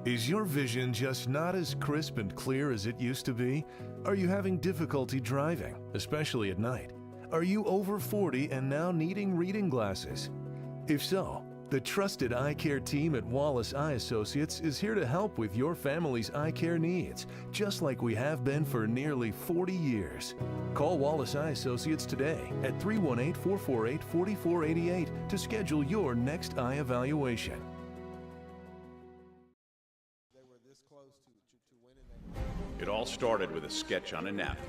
Is your vision just not as crisp and clear as it used to be? Are you having difficulty driving, especially at night? Are you over 40 and now needing reading glasses? If so, the trusted eye care team at Wallace Eye Associates is here to help with your family's eye care needs, just like we have been for nearly 40 years. Call Wallace Eye Associates today at 318-448-4488 to schedule your next eye evaluation. It all started with a sketch on a napkin.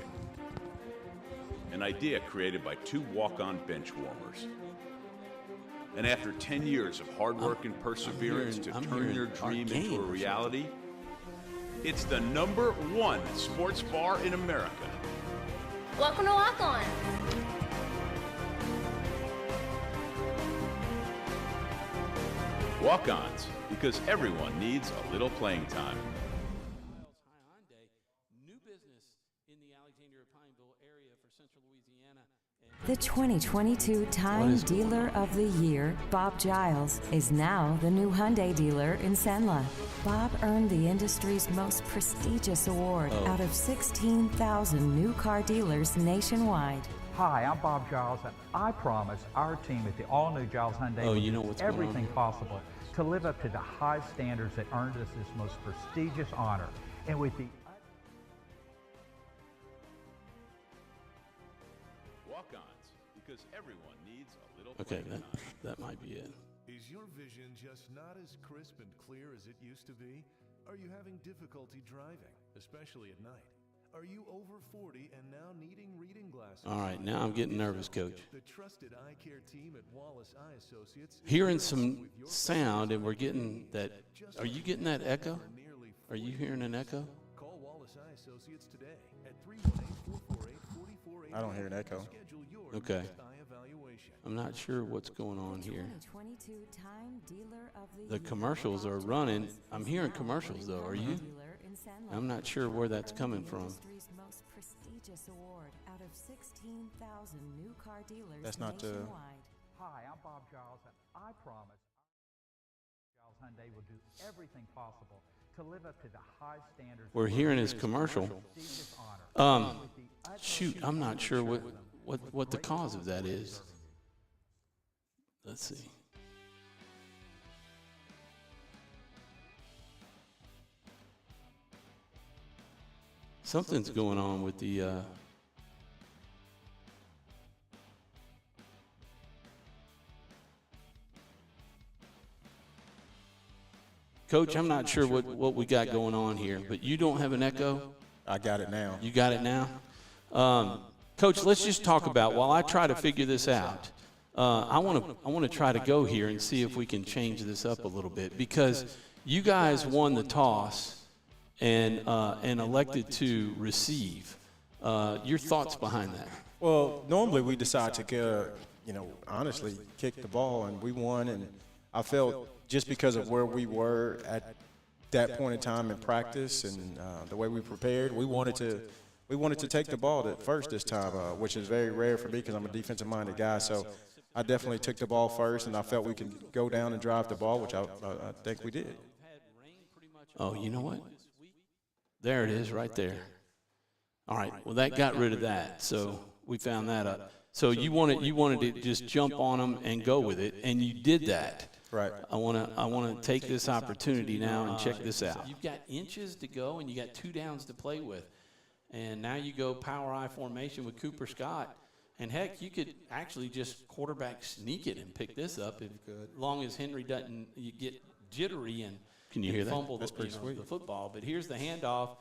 An idea created by two walk-on bench warmers. And after 10 years of hard work and perseverance to turn their dream into a reality, it's the #1 sports bar in America. Welcome to Walk On. Walk-ons, because everyone needs a little playing time. The 2022 Time Dealer of the Year, Bob Giles, is now the new Hyundai dealer in Senla. Bob earned the industry's most prestigious award out of 16,000 new car dealers nationwide. Hi, I'm Bob Giles, and I promise our team at the all-new Giles Hyundai will do everything possible to live up to the high standards that earned us this most prestigious honor. And with the Walk-ons, because everyone needs a little Okay, playing time. that might be it. Is your vision just not as crisp and clear as it used to be? Are you having difficulty driving, especially at night? Are you over 40 and now needing reading glasses? All right, now I'm getting nervous, Coach. The trusted eye care team at Wallace Eye Associates is Hearing here to help some with your sound, and we're family's getting needs. that. Just Are you like getting that we have echo? for nearly Are you 40 hearing an years. echo? Call Wallace Eye Associates today at 318-448-4488. I don't hear an echo. to schedule your Okay. next eye evaluation. I'm not sure what's going on here. 2022 Time Dealer of the The Year, commercials Bob are Giles running. is I'm hearing now commercials, the though. Are Hyundai you? dealer in Senla. I'm not sure where that's Bob earned coming the from. industry's most prestigious award out of 16,000 new car dealers That's not, nationwide. Hi, I'm Bob Giles, and I promise Giles Hyundai will do everything possible to live up to the high standards. We're hearing his commercial. Prestigious honor. With the utmost Shoot, I'm not sure what the cause of that is. Let's see. Something's going on with the. Coach, I'm not sure what we got going on here, but you don't have an echo? I got it now. You got it now? Coach, let's just talk about, while I try to figure this out, I want to try to go here and see if we can change this up a little bit, because you guys won the toss and elected to receive. Your thoughts behind that? Well, normally we decide to, honestly, kick the ball, and we won. And I felt just because of where we were at that point in time in practice and the way we prepared, we wanted to take the ball at first this time, which is very rare for me because I'm a defensive-minded guy. So I definitely took the ball first, and I felt we could go down and drive the ball, which I think we did. Oh, you know what? There it is right there. All right, well, that got rid of that, so we found that up. So you wanted to just jump on them and go with it, and you did that. Right. I want to take this opportunity now and check this out. You've got inches to go, and you got 2 downs to play with. And now you go power I formation with Cooper Scott. And, heck, you could actually just quarterback sneak it and pick this up as long as Henry doesn't get jittery and Can you hear that? fumble That's pretty sweet. the football. But here's the handoff.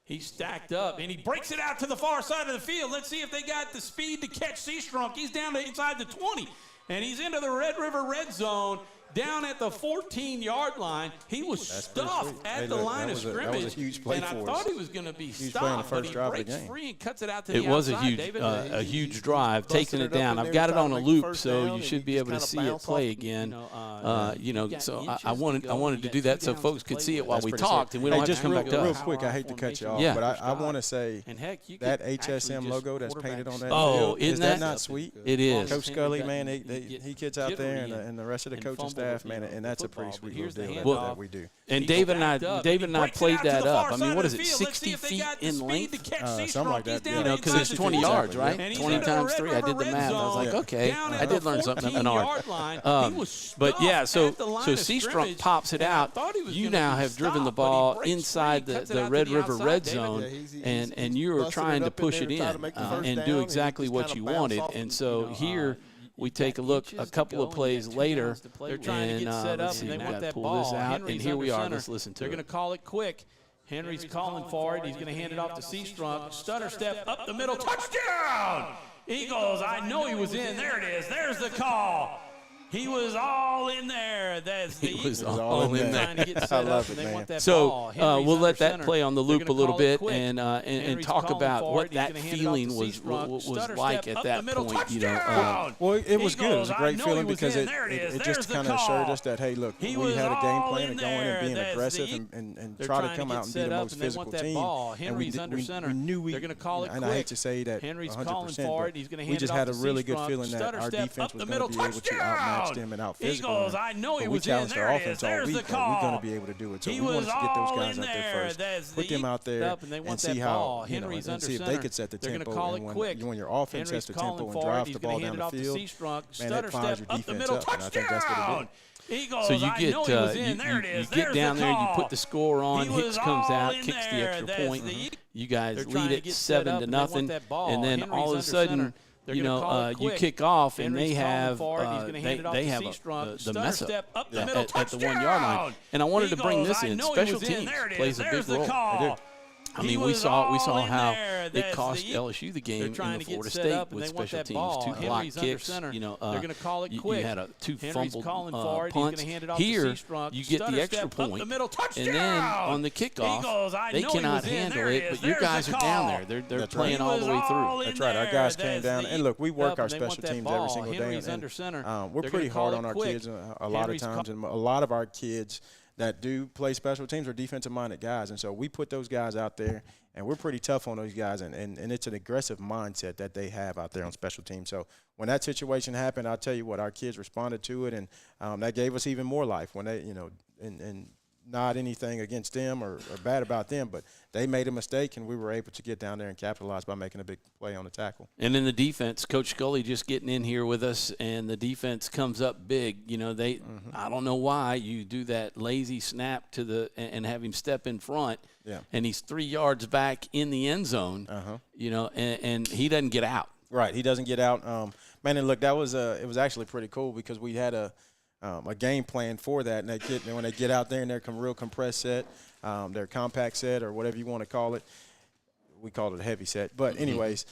He's stacked up, and he breaks it out to the far side of the field. Let's see if they got the speed to catch Seastrunk. He's down to inside the 20, and he's into the Red River red zone. Down at the 14-yard line, he was stuffed at the line of scrimmage. That was a huge play and for I us. thought he was going to be Huge play on the stopped, but first he drive of the breaks game. free and cuts it out to the It was outside, David. a huge drive, taking it down. I've got it on a loop, so you should be able to see it play again. So I wanted to do that so folks could see it while we talked, and we don't have to come back to real us. quick, I hate to cut you off, Yeah. but I want to say And heck, you that could actually HSM just logo that's painted on that Oh, field, isn't is that that not sweet? It is. Coach Scully, man, he gets out there, and the rest of the coaching staff, man, and that's a pretty sweet little deal that we do. And David and I played that up. I mean, what is it, 60 feet in length? Something like that. You know, because it's 20 yards, right? 20 times 3. I did the math. I was like, okay, I did learn something an art. But yeah, so Seastrunk pops it out. You now have driven the ball inside the Red River red zone, and you were trying to push it in and do exactly what you wanted. And so here we take a look a couple of plays later, and let's see, we got to pull this out, and here we are. Let's listen to it. They're going to call it quick. Henry's calling for it. He's going to hand it off to Seastrunk. Stutter step up the middle. Touchdown! Eagles, I know he was in. There it is. There's the call. He was all in there. He was all in there. I love it, man. So we'll let that play on the loop a little bit and talk about what that feeling was like at that point. You know, well, it was good. It was a great feeling because it just kind of assured us that, hey, look, we had a game plan to go in and being aggressive and try to come out and be the most physical team. And we knew we, and I hate to say that 100%, but we just had a really good feeling that our defense was going to be able to outmatch them and out physical. Eagles, I know he was challenged in. our offense all week, and we're going to be able to do it. So we wanted to get those guys out there first, put them out there, and see how, you know, and see if they could set the tempo. And when your offense sets the tempo and drives the ball down the field, man, that fires your defense up, and I think that's what it did. Eagles, so you get down there, you put the score on, Hicks comes out, kicks the extra point. You guys lead it 7-0, and then all of a sudden, you know, you kick off, and they have the mess up at the 1 yard line. And I wanted to bring this in. Special teams plays a big role. They do. I mean, we saw how it cost LSU the game in the Florida State with special teams, 2 block kicks. You know, you had 2 fumbled punts. Here, you get the extra point, and then on the kickoff, they cannot handle it. But your guys are down there; they're playing all the way through. That's right. Our guys came down, and look, we work our special teams every single day, and we're pretty hard on our kids a lot of times, and a lot of our kids that do play special teams are defensive-minded guys. And so we put those guys out there, and we're pretty tough on those guys, and it's an aggressive mindset that they have out there on special teams. So when that situation happened, I'll tell you what, our kids responded to it, and that gave us even more life when they, you know, and not anything against them or bad about them, but they made a mistake, and we were able to get down there and capitalize by making a big play on the tackle. And in the defense, Coach Scully just getting in here with us, and the defense comes up big. You know, I don't know why you do that lazy snap to and have him step in front, and he's 3 yards back in the end zone, you know, and he doesn't get out. Right, he doesn't get out. Man, and look, it was actually pretty cool because we had a game plan for that, and when they get out there and they're real compressed set, their compact set or whatever you want to call it, we called it a heavy set. But anyways,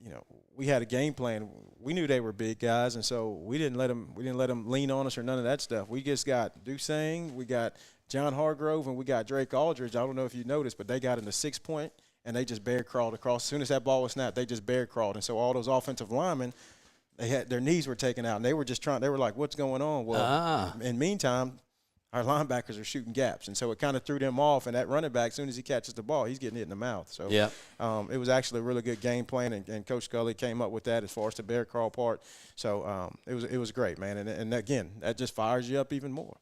you know, we had a game plan. We knew they were big guys, and so we didn't let them lean on us or none of that stuff. We just got Dusane, we got John Hargrove, and we got Drake Aldridge. I don't know if you noticed, but they got in the 6 point and they just bear crawled across. As soon as that ball was snapped, they just bear crawled, and so all those offensive linemen, their knees were taken out, and they were just they were like, what's going on? Well, in the meantime, our linebackers are shooting gaps, and so it kind of threw them off, and that running back, as soon as he catches the ball, he's getting hit in the mouth. So it was actually a really good game plan, and Coach Scully came up with that as far as the bear crawl part. So it was great, man, and again, that just fires you up even more.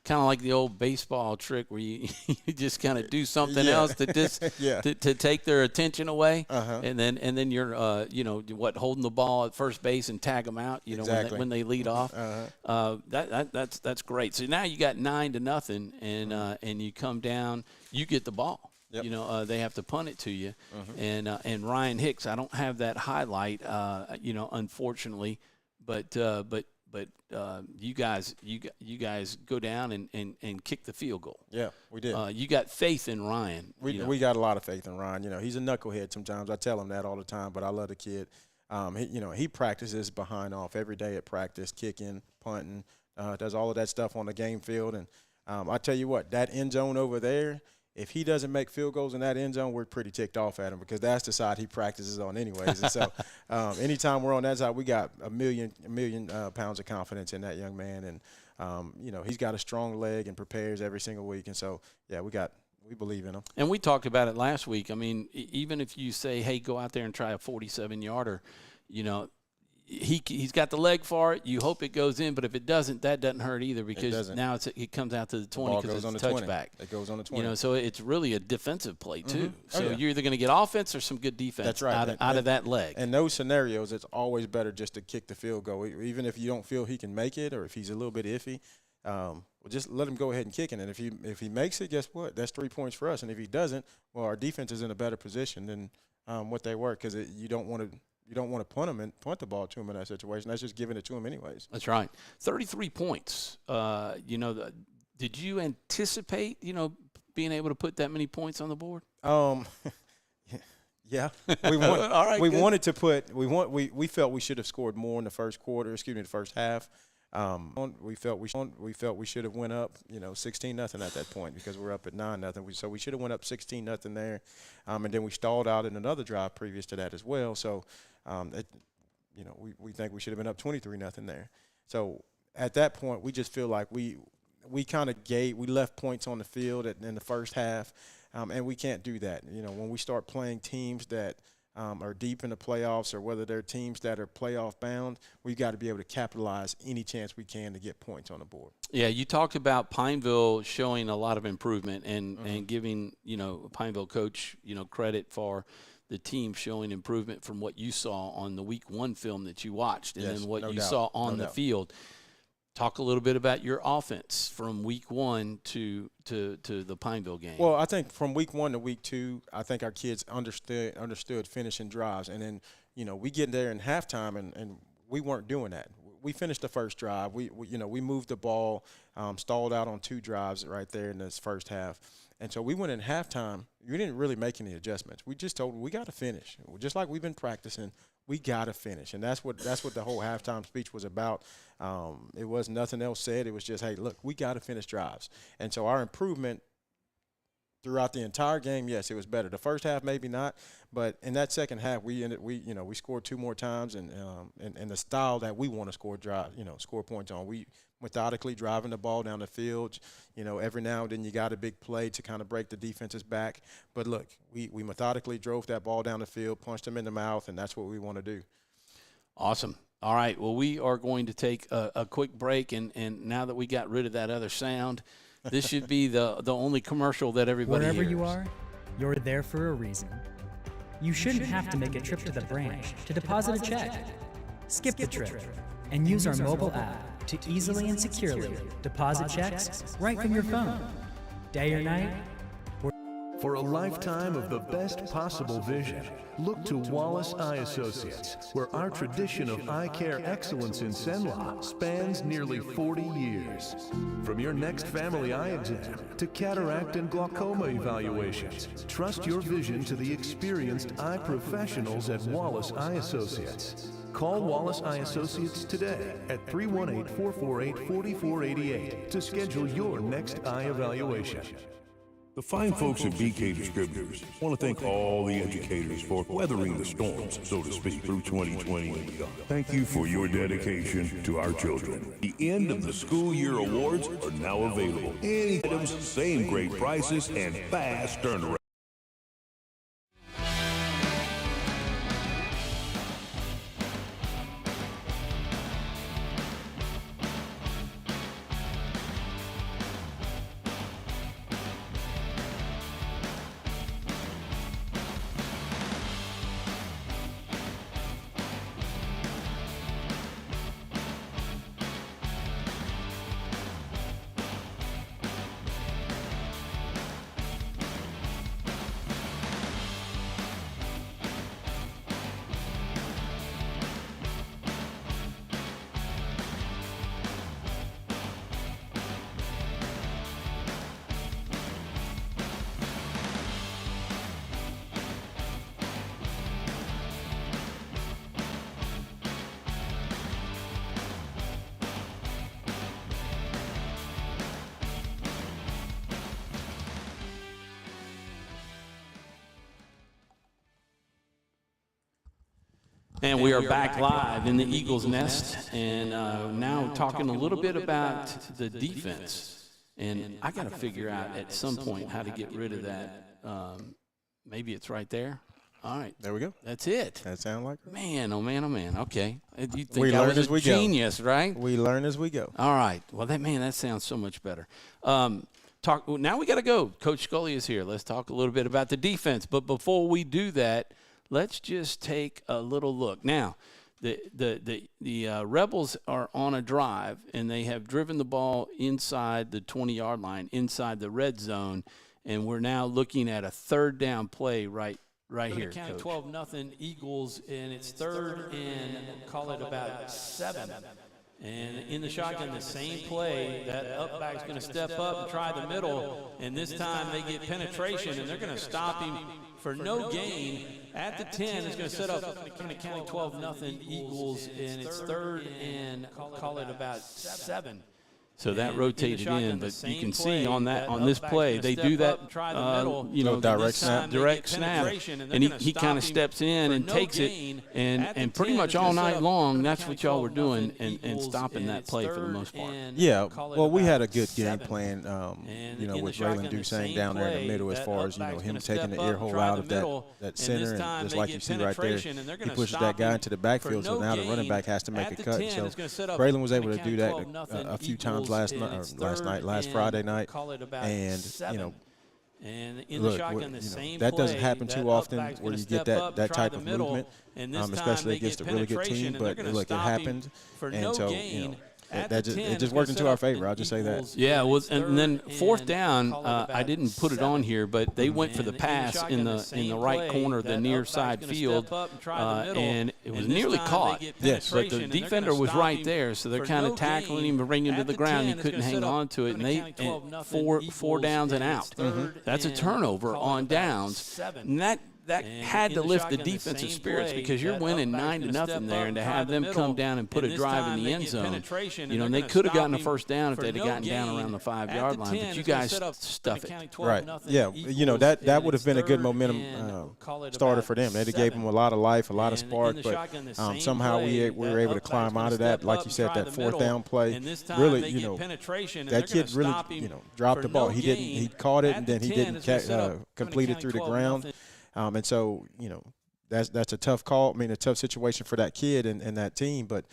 Kind of like the old baseball trick where you just kind of do something else to just to take their attention away, and then you're holding the ball at first base and tag them out, you know, when they lead off. That's great. So now you got 9-0, and you come down, you get the ball. You know, they have to punt it to you, and Ryan Hicks. I don't have that highlight, unfortunately, but you guys go down and kick the field goal. Yeah, we did. You got faith in Ryan. We got a lot of faith in Ryan. You know, he's a knucklehead sometimes. I tell him that all the time, but I love the kid. He practices behind off every day at practice, kicking, punting, does all of that stuff on the game field. And I tell you what, that end zone over there, if he doesn't make field goals in that end zone, we're pretty ticked off at him because that's the side he practices on anyways. And so anytime we're on that side, we got a million pounds of confidence in that young man. And, he's got a strong leg and prepares every single week. And so, we believe in him. And we talked about it last week. I mean, even if you say, hey, go out there and try a 47-yarder, you know, he's got the leg for it. You hope it goes in, but if it doesn't, that doesn't hurt either because now it comes out to the 20 because it's a touchback. It goes on the 20. You know, so it's really a defensive play too. So you're either going to get offense or some good defense. That's right. out of that leg. In those scenarios, it's always better just to kick the field goal, even if you don't feel he can make it or if he's a little bit iffy. Well, just let him go ahead and kick it. And if he makes it, guess what? That's 3 points for us. And if he doesn't, well, our defense is in a better position than what they were because you don't want to punt the ball to him in that situation. That's just giving it to him anyways. That's right. 33 points. Did you anticipate, being able to put that many points on the board? Yeah. We wanted to put. We felt we should have scored more in the first half. We felt we should have went up, 16-0 at that point because we're up at 9-0. So we should have went up 16-0 there, and then we stalled out in another drive previous to that as well. So, we think we should have been up 23-0 there. So at that point, we just feel like we kind of we left points on the field in the first half, and we can't do that. When we start playing teams that are deep in the playoffs or whether they're teams that are playoff bound, we've got to be able to capitalize any chance we can to get points on the board. Yeah, you talked about Pineville showing a lot of improvement and giving, Pineville coach, credit for the team showing improvement from what you saw on the week 1 film that you watched and then what you saw on the field. Talk a little bit about your offense from week 1 to the Pineville game. Well, I think from week 1 to week 2, I think our kids understood finishing drives. And then, we get there in halftime and we weren't doing that. We finished the first drive. We moved the ball, stalled out on 2 drives right there in this first half. And so we went in halftime. We didn't really make any adjustments. We just told them we got to finish. Just like we've been practicing, we got to finish. And that's what the whole halftime speech was about. It was nothing else said. It was just, hey, look, we got to finish drives. And so our improvement throughout the entire game, yes, it was better. The first half, maybe not, but in that second half, we scored 2 more times, and the style that we want to score points on. We methodically driving the ball down the field. Every now and then you got a big play to kind of break the defense's back. But look, we methodically drove that ball down the field, punched them in the mouth, and that's what we want to do. Awesome. All right. Well, we are going to take a quick break, and now that we got rid of that other sound, this should be the only commercial that everybody Wherever hears. you are, you're there for a reason. You shouldn't have to make a trip to the branch to deposit a check. Skip the trip and use our mobile app to easily and securely deposit checks right from your phone. Day or night, For a lifetime of the best possible vision, look to Wallace Eye Associates, where our tradition of eye care excellence in Cenla spans nearly 40 years. From your next family eye exam to cataract and glaucoma evaluations, trust your vision to the experienced eye professionals at Wallace Eye Associates. Call Wallace Eye Associates today at 318-448-4488 to schedule your next eye evaluation. The fine folks at BK Distributors want to thank all the educators for weathering the storms, so to speak, through 2020 and beyond. Thank you for your dedication to our children. The end of the school year awards are now available. Any items, same great prices, and fast turnaround. And we are back live in the Eagles Nest, and now talking a little bit about the defense. And I got to figure out at some point how to get rid of that. Maybe it's right there. All right. There we go. That's it. That sounds like it. Man, oh, man, oh, man. Okay. You think We I learn was as a we go. genius, right? We learn as we go. All right. Well, that sounds so much better. Now we got to go. Coach Scully is here. Let's talk a little bit about the defense. But before we do that, let's just take a little look. Now, the Rebels are on a drive, and they have driven the ball inside the 20-yard line, inside the red zone, and we're now looking at a third down play right here, Coach. 12-0 Eagles, and it's third and call it about 7. And in the shotgun, the same play, that up back's going to step up and try the middle, and this time they get penetration, and they're going to stop him for no gain at the 10. It's going to set up McKinney County 12-0 Eagles, and it's third and call it about 7. So that rotated in, but you can see on this play, they do that, direct snap, and he kind of steps in and takes it, and pretty much all night long, that's what y'all were doing, and stopping that play for the most part. Yeah, well, we had a good game plan, with Raylan Dusang down there in the middle as far as, him taking the ear hole out of that center, and just like you see right there, he pushes that guy into the backfield, so now the running back has to make a cut. So Raylan was able to do that a few times last Friday night, and look, that doesn't happen too often where you get that type of movement, especially against a really good team. But look, it happened, and so it just worked into our favor. I'll just say that. Yeah, and then fourth down, I didn't put it on here, but they went for the pass in the right corner of the near side field, and it was nearly caught. Yes, but the defender was right there, so they're kind of tackling him and bringing him to the ground. He couldn't hang on to it, and four downs and out. That's a turnover on downs, and that had to lift the defensive spirits because you're winning 9-0 there, and to have them come down and put a drive in the end zone, and they could have gotten a first down if they'd have gotten down around the 5-yard line, but you guys stuff it. Right. Yeah, that would have been a good momentum starter for them. They'd have gave them a lot of life, a lot of spark, but somehow we were able to climb out of that. Like you said, that fourth down play, really, that kid really, dropped the ball. He caught it, and then he didn't complete it through the ground. And so, that's a tough call. I mean, a tough situation for that kid and that team. But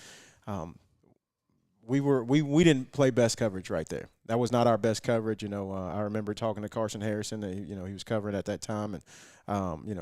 we didn't play best coverage right there. That was not our best coverage. I remember talking to Carson Harrison. He was covering at that time, and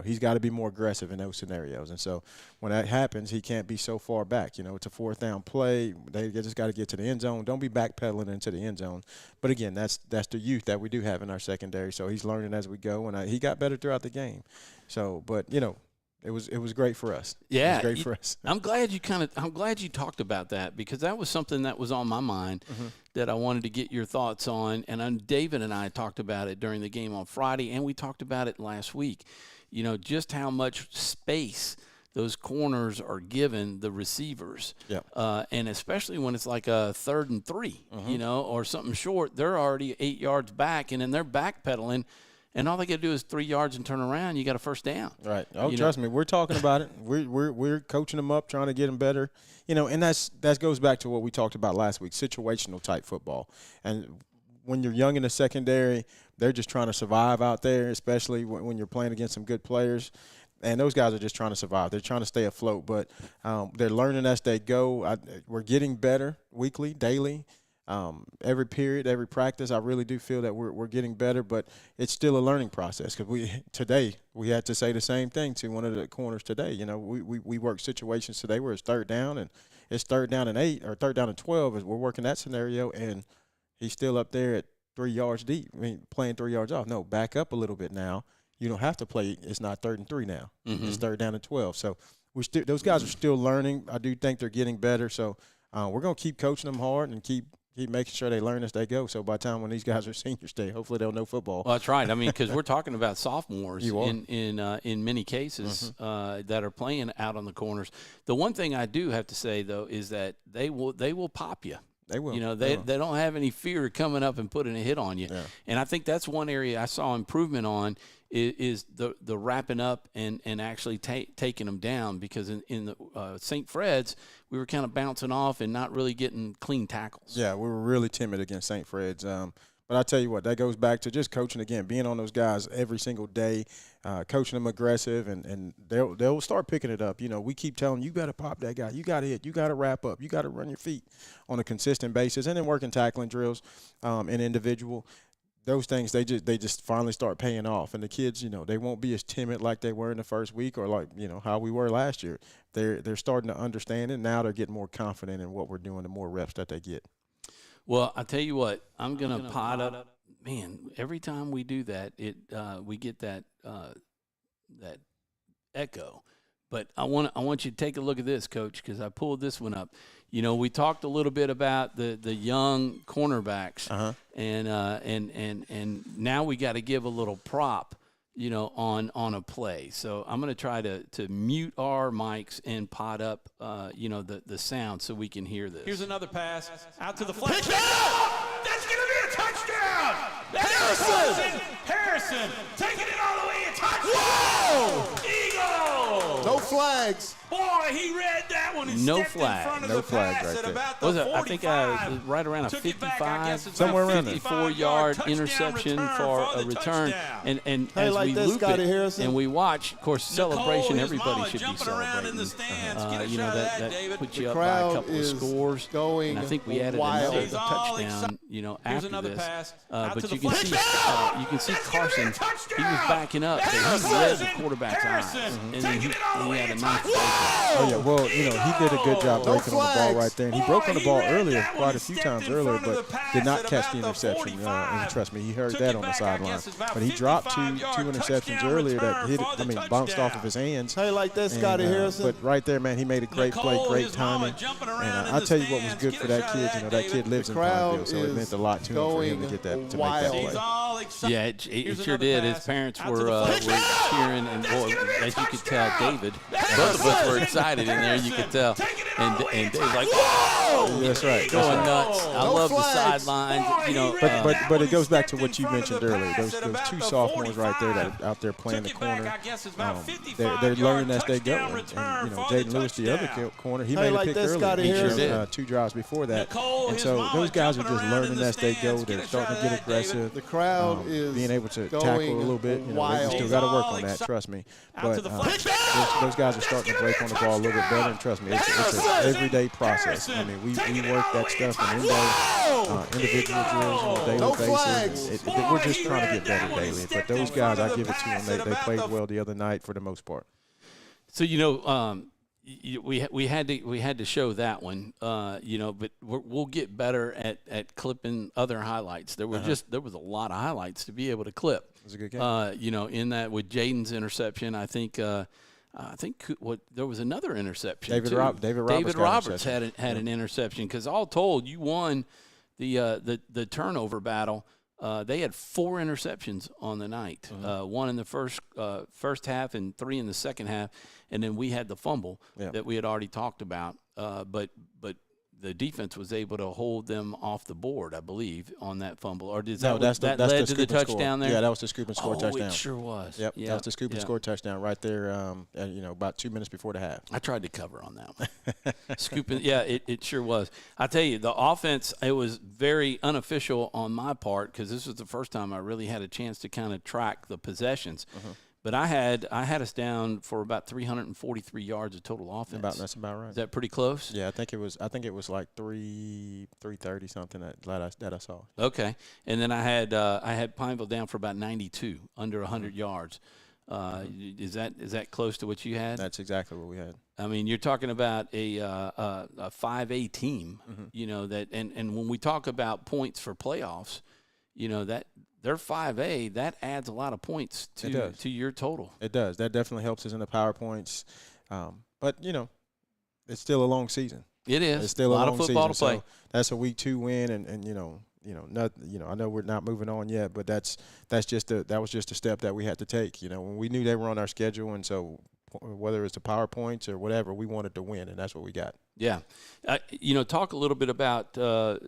he's got to be more aggressive in those scenarios. And so when that happens, he can't be so far back. It's a fourth down play. They just got to get to the end zone. Don't be backpedaling into the end zone. But again, that's the youth that we do have in our secondary. So he's learning as we go, and he got better throughout the game. So, but it was great for us. Yeah, it was great for us. I'm glad you talked about that, because that was something that was on my mind that I wanted to get your thoughts on. And David and I talked about it during the game on Friday, and we talked about it last week. Just how much space those corners are given the receivers. Yeah. And especially when it's like a 3rd and 3, or something short, they're already 8 yards back, and then they're backpedaling. And all they got to do is 3 yards and turn around. You got a first down. Right. Oh, trust me, we're talking about it. We're coaching them up, trying to get them better. And that goes back to what we talked about last week, situational type football. And when you're young in the secondary, they're just trying to survive out there, especially when you're playing against some good players. And those guys are just trying to survive. They're trying to stay afloat. But they're learning as they go. We're getting better weekly, daily. Every period, every practice, I really do feel that we're getting better, but it's still a learning process. Because today we had to say the same thing to one of the corners today. We work situations today where it's third down, and it's third down and 8 or third down and 12 as we're working that scenario, and he's still up there at 3 yards deep. I mean, playing 3 yards off. No, back up a little bit now. You don't have to play. It's not 3rd and 3 now. It's third down and 12. So those guys are still learning. I do think they're getting better. So we're gonna keep coaching them hard and keep making sure they learn as they go. So by the time when these guys are seniors, hopefully they'll know football. Well, that's right. I mean, because we're talking about sophomores in many cases that are playing out on the corners. The one thing I do have to say, though, is that they will pop you. They will. They don't have any fear of coming up and putting a hit on you. Yeah. And I think that's one area I saw improvement on is the wrapping up and actually taking them down, because in the St. Fred's, we were kind of bouncing off and not really getting clean tackles. Yeah, we were really timid against St. Fred's. But I tell you what, that goes back to just coaching again, being on those guys every single day, coaching them aggressive, and they'll start picking it up. You know, we keep telling you got to pop that guy, you got to hit, you got to wrap up, you got to run your feet on a consistent basis, and then working tackling drills and individual. Those things, they just finally start paying off. And the kids, you know, they won't be as timid like they were in the first week or like, you know, how we were last year. They're starting to understand it. Now they're getting more confident in what we're doing, the more reps that they get. Well, I tell you what, I'm going to pot up. Man, every time we do that, we get that echo. But I want you to take a look at this, Coach, because I pulled this one up. You know, we talked a little bit about the young cornerbacks, and now we got to give a little prop, you know, on a play. So I'm going to try to mute our mics and pot up, you know, the sound so we can hear this. Here's another pass out to the flex. That's going to be a touchdown. Harrison taking it all the way. A touchdown. Whoa! Eagles. No flags. Boy, he read that one. And no flag. flag. In front of no the flag pass right at there. about Was the it? I think 45. right around a Took it back, 55, somewhere around there. 54-yard interception for a return. And as like we this, loop Scotty it Harrison. and we watch, of course, celebration. Nicole, Everybody mama should be jumping around in the celebrating. stands. Get a You know, shot of that that, David. puts The you up by a crowd couple of is scores. going And I think we added wild. another He's all touchdown, excited. you know, Here's after another this. pass out But to you the can see, flex. you can see That's gonna be a Carson. touchdown. He was backing up, but he read the quarterback's eyes, and then he had a nice break. Oh, yeah, well, you know, he did a good job breaking on the ball right there. And he broke on the ball earlier, quite a few times earlier, but did not catch the interception. And trust me, he heard that on the sideline. But he dropped two interceptions earlier that hit, bounced off of his hands. Hey, like that, Scotty Harrison. But right there, man, he made a great play, great timing. And I tell you what was good for that kid. You know, that kid lives in Pineville, so it meant a lot to him for him to get that, to make that play. Yeah, it sure did. His parents were cheering, and boy, as you could tell, David, both of us were excited in there. You could tell, and David's like, "Whoa!" That's right. Going nuts. I love the sidelines. You know, but it goes back to what you mentioned earlier. Those two sophomores right there that are out there playing the corner. They're learning as they go. And you know, Jaden Lewis, the other corner, he made a pick earlier. He sure did. 2 drives before that. And so those guys are just learning as they go. They're starting to get aggressive. The crowd is being able to tackle a little bit. You know, they still got to work on that. Trust me. But those guys are starting to break on the ball a little bit better. And trust me, it's an everyday process. I mean, we work that stuff in individual drills on a daily basis. We're just trying to get better daily. But those guys, I give it to them. They played well the other night for the most part. So you know, we had to show that one. You know, but we'll get better at clipping other highlights. There were there was a lot of highlights to be able to clip. It was a good game. You know, in that with Jaden's interception, I think there was another interception. David Roberts had an interception because all told, you won the turnover battle. They had 4 interceptions on the night. 1 in the first half and 3 in the second half, and then we had the fumble that we had already talked about. But the defense was able to hold them off the board, I believe, on that fumble. Or did that led to the touchdown there? Yeah, that was the scoop and score touchdown. It sure was. Yep, that was the scoop and score touchdown right there. You know, about 2 minutes before the half. I tried to cover on that one. Scooping, yeah, it sure was. I tell you, the offense, it was very unofficial on my part because this was the first time I really had a chance to kind of track the possessions. But I had us down for about 343 yards of total offense. That's about right. Is that pretty close? Yeah, I think it was like 330 something that I saw. Okay, and then I had Pineville down for about 92, under 100 yards. Is that close to what you had? That's exactly what we had. I mean, you're talking about a 5A team, you know, that and when we talk about points for playoffs, you know, that they're 5A, that adds a lot of points to your total. It does. That definitely helps us in the power points. But, you know, it's still a long season. It is. It's still a lot of football season, to play. So that's a week 2 win, and I know we're not moving on yet, but that was just a step that we had to take. You know, when we knew they were on our schedule, and so whether it's the power points or whatever, we wanted to win, and that's what we got. Yeah, you know, talk a little bit about the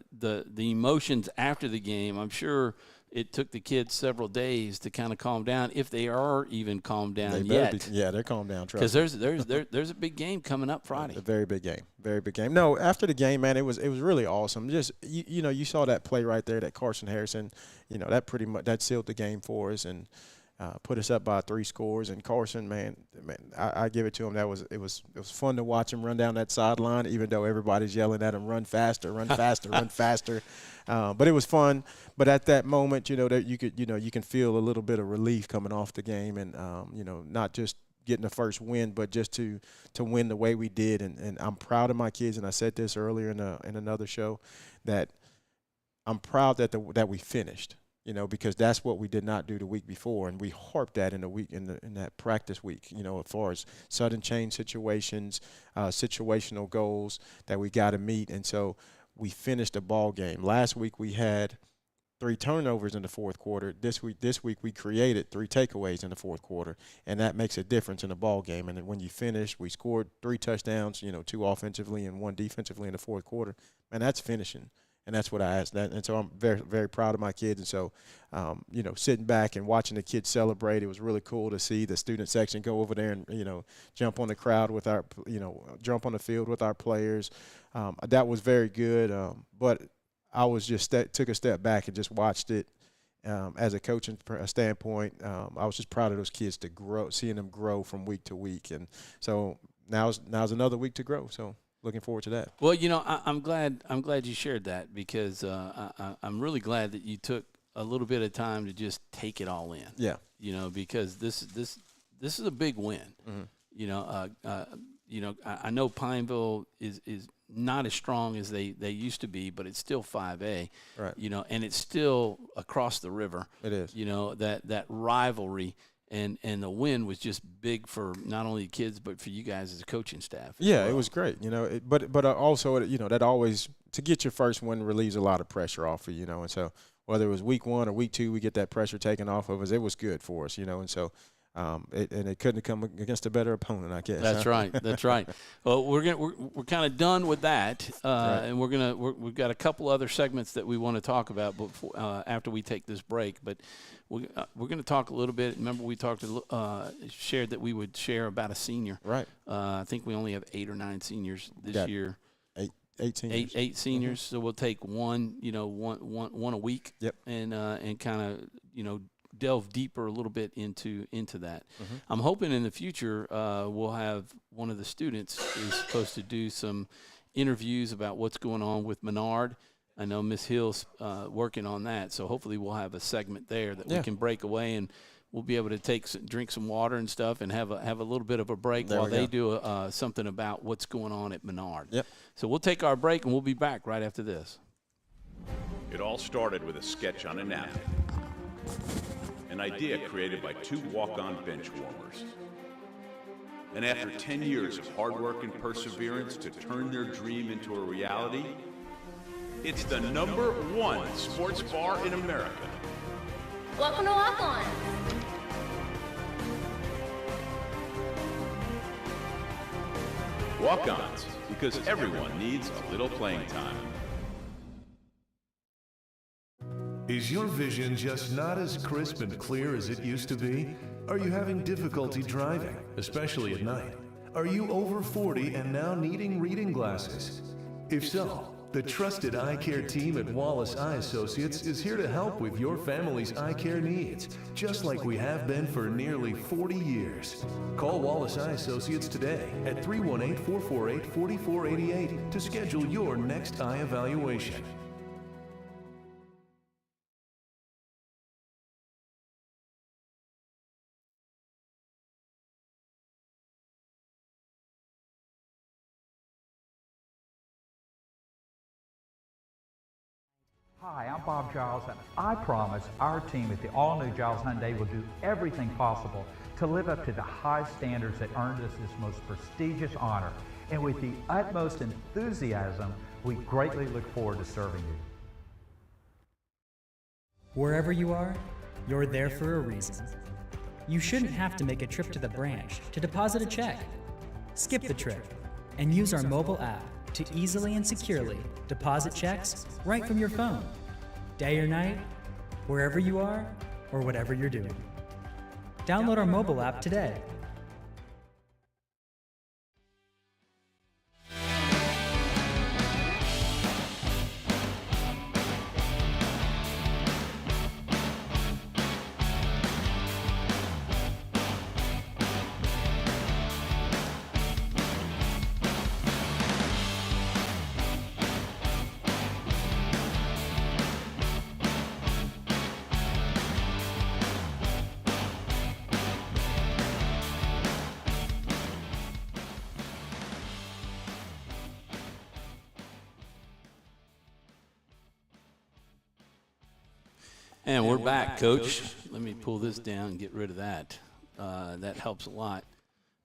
emotions after the game. I'm sure it took the kids several days to kind of calm down, if they are even calmed down yet. They're calmed down. Because there's a big game coming up Friday. A very big game. No, after the game, man, it was really awesome. Just you saw that play right there, that Carson Harrison, that pretty much that sealed the game for us and put us up by 3 scores. And Carson, man, I give it to him. It was fun to watch him run down that sideline, even though everybody's yelling at him, run faster, run faster. But it was fun. But at that moment, that you can feel a little bit of relief coming off the game, and not just getting the first win, but just to win the way we did. And I'm proud of my kids. And I said this earlier in another show, that I'm proud that we finished. Because that's what we did not do the week before, and we harped that in that practice week. As far as sudden change situations, situational goals that we got to meet, and so we finished the ball game. Last week we had 3 turnovers in the fourth quarter. This week we created 3 takeaways in the fourth quarter, and that makes a difference in the ball game. And then when you finish, we scored 3 touchdowns, 2 offensively and 1 defensively in the fourth quarter. Man, that's finishing. And that's what I asked. And so I'm very, very proud of my kids. And so, sitting back and watching the kids celebrate, it was really cool to see the student section go over there and, jump on the crowd with our, jump on the field with our players. That was very good. But I was took a step back and just watched it as a coaching standpoint. I was just proud of those kids to grow, seeing them grow from week to week. And so now's another week to grow. So looking forward to that. Well, I'm glad you shared that, because I'm really glad that you took a little bit of time to just take it all in. Yeah. Because this is a big win. Mm-hmm. I know Pineville is not as strong as they used to be, but it's still 5A. Right. And it's still across the river. It is. That rivalry. And the win was just big for not only the kids, but for you guys as a coaching staff. Yeah, it was great. But also, that always, to get your first win relieves a lot of pressure off of you. And so whether it was week 1 or week 2, we get that pressure taken off of us. It was good for us. And so it couldn't have come against a better opponent, I guess. That's right. That's right. Well, we're kind of done with that, right. And we've got a couple other segments that we want to talk about before after we take this break, but. We're going to talk a little bit. Remember, we shared that we would share about a senior. Right. I think we only have 8 or 9 seniors this year. 8 seniors. 8 seniors. Mm-hmm. So we'll take one a week. Yep. And kind of delve deeper a little bit into that. Mm-hmm. I'm hoping in the future we'll have one of the students who's supposed to do some interviews about what's going on with Menard. I know Miss Hill's working on that, so hopefully we'll have a segment there that we can break away, and we'll be able to drink some water and stuff, and have a little bit of a break while they do something about what's going on at Menard. Yep. So we'll take our break, and we'll be back right after this. It all started with a sketch on a napkin, an idea created by 2 walk-on bench warmers. And after 10 years of hard work and perseverance to turn their dream into a reality, it's the #1 sports bar in America. Welcome to Walk On. Walk-ons, because everyone needs a little playing time. Is your vision just not as crisp and clear as it used to be? Are you having difficulty driving, especially at night? Are you over 40 and now needing reading glasses? If so, the trusted eye care team at Wallace Eye Associates is here to help with your family's eye care needs, just like we have been for nearly 40 years. Call Wallace Eye Associates today at 318-448-4488 to schedule your next eye evaluation. Hi, I'm Bob Giles, and I promise our team at the all-new Giles Hyundai will do everything possible to live up to the high standards that earned us this most prestigious honor. And with the utmost enthusiasm, we greatly look forward to serving you. Wherever you are, you're there for a reason. You shouldn't have to make a trip to the branch to deposit a check. Skip the trip and use our mobile app to easily and securely deposit checks right from your phone. Day or night, wherever you are or whatever you're doing. Download our mobile app today. And we're back, Coach. Let me pull this down and get rid of that. That helps a lot.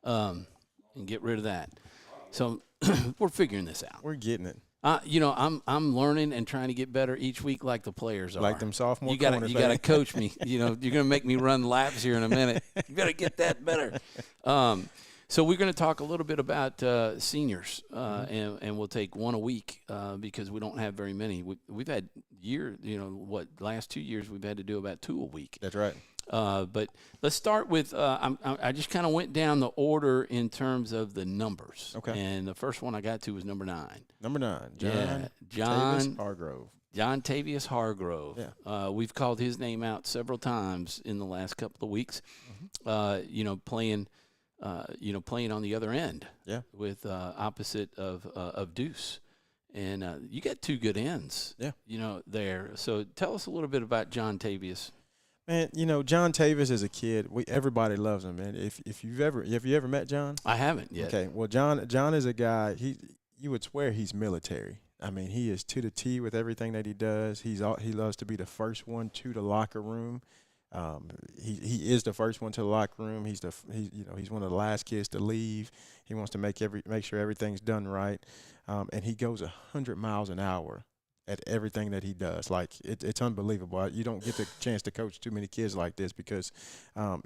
And get rid of that. So we're figuring this out. We're getting it. I'm learning and trying to get better each week, like the players are. Like them sophomore You got to coach me. You're going to make me run laps here in a minute. You got to get that better. So we're going to talk a little bit about seniors, and we'll take one a week because we don't have very many. We've had last 2 years we've had to do about 2 a week. That's right. But let's start with I just kind of went down the order in terms of the numbers. Okay. And the first one I got to was number 9. Number 9, John Tavius Hargrove. John Tavius Hargrove. Yeah. We've called his name out several times in the last couple of weeks. Playing on the other end. Yeah. With opposite of Deuce. And you got 2 good ends. Yeah. There. So tell us a little bit about John Tavius. Man, John Tavius is a kid. Everybody loves him, man. If you ever met John? I haven't yet. Okay. Well, John is a guy. You would swear he's military. I mean, he is to the T with everything that he does. He loves to be the first one to the locker room. He is the first one to the locker room. He's one of the last kids to leave. He wants to make sure everything's done right, and he goes 100 miles an hour at everything that he does. Like it's unbelievable. You don't get the chance to coach too many kids like this because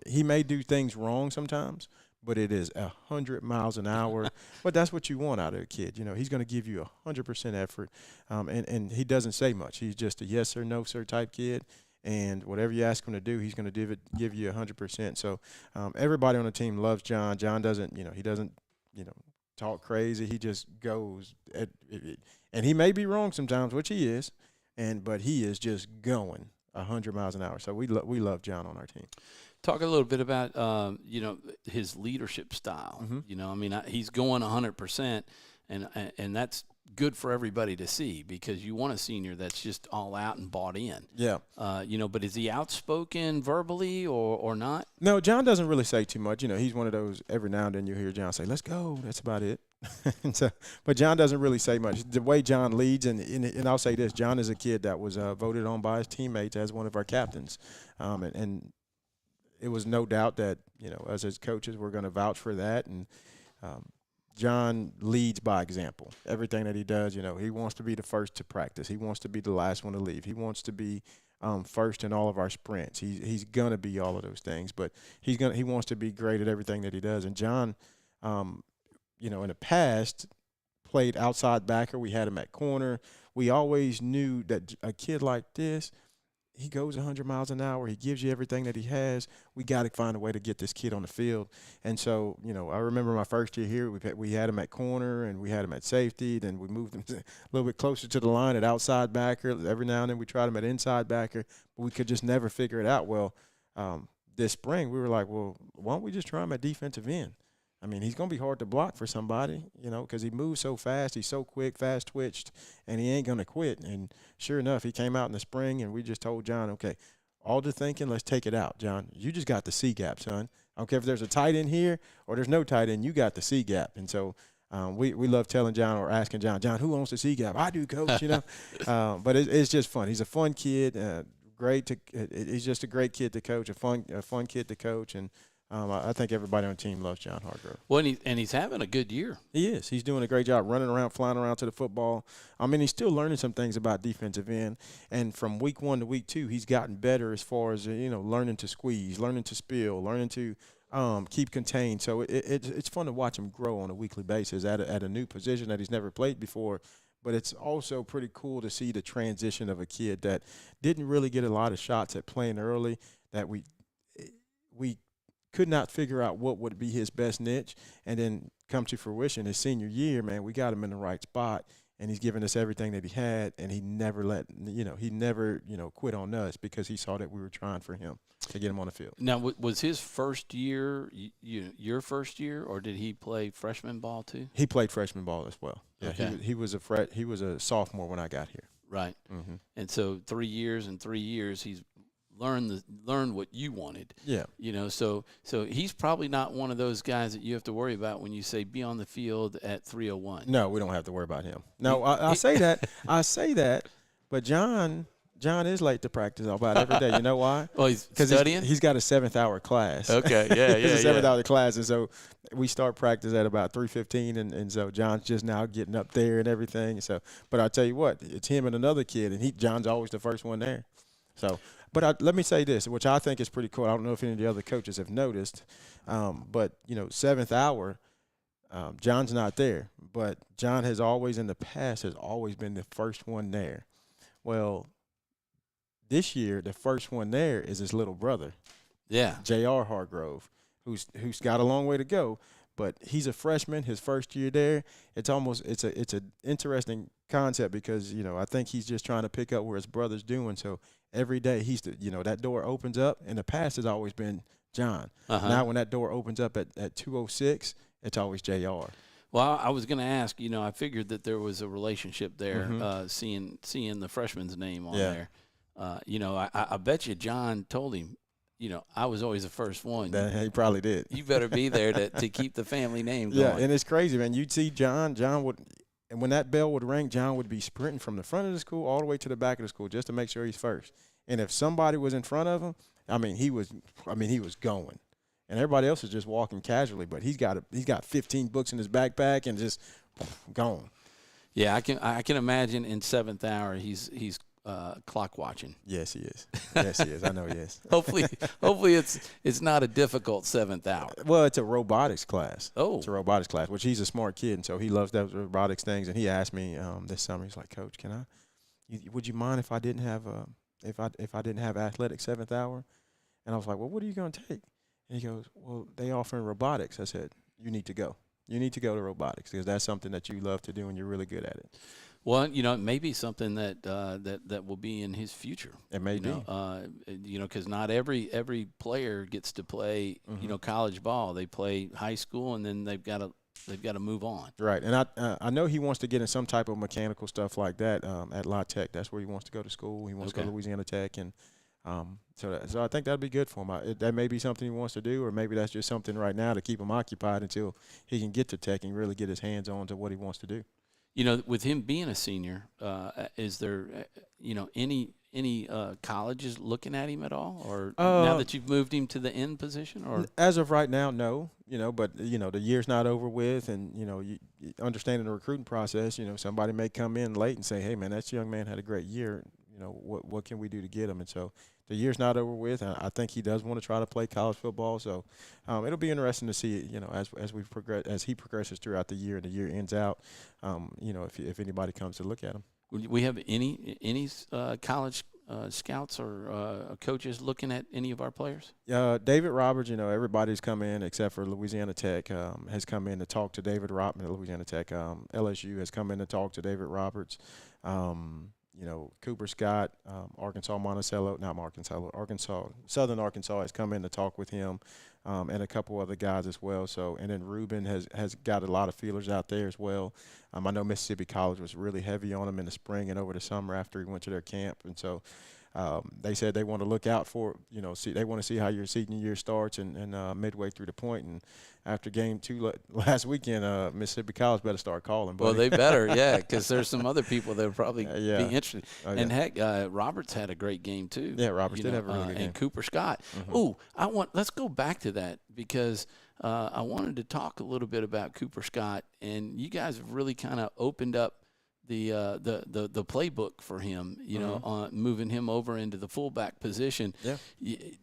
he may do things wrong sometimes, but it is 100 miles an hour. But that's what you want out of a kid. He's going to give you 100% effort, and he doesn't say much. He's just a yes sir, no sir type kid. And whatever you ask him to do, he's going to give you 100%. So everybody on the team loves John. John doesn't, he doesn't, talk crazy. He just goes and he may be wrong sometimes, which he is, but he is just going 100 miles an hour. So we love John on our team. Talk a little bit about his leadership style. Mm-hmm. He's going 100%, and that's good for everybody to see because you want a senior that's just all out and bought in. Yeah. But is he outspoken verbally or not? No, John doesn't really say too much. He's one of those every now and then you hear John say, "Let's go." That's about it. But John doesn't really say much. The way John leads, and I'll say this, John is a kid that was voted on by his teammates as one of our captains. And it was no doubt that, as his coaches, we're going to vouch for that. And John leads by example. Everything that he does, he wants to be the first to practice. He wants to be the last one to leave. He wants to be first in all of our sprints. He's going to be all of those things, but he wants to be great at everything that he does. And John, in the past, played outside backer. We had him at corner. We always knew that a kid like this, he goes 100 miles an hour. He gives you everything that he has. We got to find a way to get this kid on the field. And so, I remember my first year here, we had him at corner and we had him at safety. Then we moved him a little bit closer to the line at outside backer. Every now and then we tried him at inside backer, but we could just never figure it out. Well, this spring we were like, well, why don't we just try him at defensive end? He's going to be hard to block for somebody, because he moves so fast. He's so quick, fast-twitched, and he ain't going to quit. And sure enough, he came out in the spring, and we just told John, okay, all the thinking, let's take it out. John, you just got the C gap, son. I don't care if there's a tight end here or there's no tight end, you got the C gap. And so we love telling John or asking John, who owns the C gap? I do, Coach, But it's just fun. He's a fun kid, he's just a great kid to coach, a fun kid to coach, and I think everybody on the team loves John Hargrove. Well, and he's having a good year. He is. He's doing a great job running around, flying around to the football. He's still learning some things about defensive end. And from week 1 to week 2, he's gotten better as far as, learning to squeeze, learning to spill, learning to keep contained. So it's fun to watch him grow on a weekly basis at a new position that he's never played before. but it's also pretty cool to see the transition of a kid that didn't really get a lot of shots at playing early, that we could not figure out what would be his best niche, and then come to fruition his senior year, man, we got him in the right spot, and he's given us everything that he had, and he never quit on us because he saw that we were trying for him to get him on the field. Now, was his first year your first year, or did he play freshman ball too? He played freshman ball as well. Yeah, Okay. he was a sophomore when I got here. Right. Mm-hmm. And so 3 years, he's learned what you wanted. Yeah. So he's probably not one of those guys that you have to worry about when you say be on the field at 3:01. No, we don't have to worry about him. No, I say that, but John is late to practice about every day. You know why? Well, he's studying? He's got a 7th-hour class. Okay, yeah. It's a 7th-hour class, and so we start practice at about 3:15, and so John's just now getting up there and everything. So, but I tell you what, it's him and another kid, and John's always the first one there. So. But let me say this, which I think is pretty cool. I don't know if any of the other coaches have noticed, but 7th hour, John's not there. But John has always in the past been the first one there. Well, this year the first one there is his little brother, J.R. Hargrove, who's got a long way to go. But he's a freshman, his first year there. It's an interesting concept because I think he's just trying to pick up where his brother's doing. So every day that door opens up. In the past, has always been John. Now when that door opens up at 2:06, it's always JR. Well, I was going to ask. I figured that there was a relationship there. Seeing the freshman's name on there. I bet you John told him. I was always the first one. He probably did. You better be there to keep the family name going. Yeah, and it's crazy, man. You'd see John would, and when that bell would ring, John would be sprinting from the front of the school all the way to the back of the school just to make sure he's first. And if somebody was in front of him, he was going. And everybody else is just walking casually, but he's got 15 books in his backpack and just gone. Yeah, I can imagine in 7th hour he's clock watching. Yes, he is. Yes, he is. I know he is. hopefully it's not a difficult 7th hour. Well, it's a robotics class. Oh. It's a robotics class, which he's a smart kid, and so he loves those robotics things. And he asked me this summer, he's like, Coach, would you mind if I didn't have if I didn't have athletics 7th hour? And I was like, well, what are you going to take? And he goes, well, they offer in robotics. I said, you need to go. You need to go to robotics because that's something that you love to do and you're really good at it. Well, it may be something that will be in his future. It may be. Because not every player gets to play, college ball. They play high school and then they've got to move on. Right, and I know he wants to get in some type of mechanical stuff like that at La Tech. That's where he wants to go to school. He wants to go to Louisiana Tech, and so I think that'd be good for him. That may be something he wants to do, or maybe that's just something right now to keep him occupied until he can get to Tech and really get his hands on to what he wants to do. With him being a senior, is there, any colleges looking at him at all, or now that you've moved him to the end position, or as of right now, no. But the year's not over with, and you understanding the recruiting process. Somebody may come in late and say, "Hey, man, that young man had a great year. What can we do to get him?" And so the year's not over with. And I think he does want to try to play college football. So it'll be interesting to see, as we progress, as he progresses throughout the year and the year ends out, if anybody comes to look at him. We have any college scouts or coaches looking at any of our players? David Roberts, everybody's come in except for Louisiana Tech has come in to talk to David Roberts at Louisiana Tech. LSU has come in to talk to David Roberts. Cooper Scott, Southern Arkansas has come in to talk with him, and a couple other guys as well. So, and then Ruben has got a lot of feelers out there as well. I know Mississippi College was really heavy on him in the spring and over the summer after he went to their camp, and so they said they want to look out for, they want to see how your senior year starts and midway through the point. And after game 2 last weekend, Mississippi College better start calling. Buddy. Well, they better, yeah, because there's some other people that will probably be interested. Oh, and heck, Roberts had a great game too. Yeah, Roberts did have a really good game. And Cooper Scott. Let's go back to that because I wanted to talk a little bit about Cooper Scott, and you guys have really kind of opened up the playbook for him, moving him over into the fullback position. Yeah.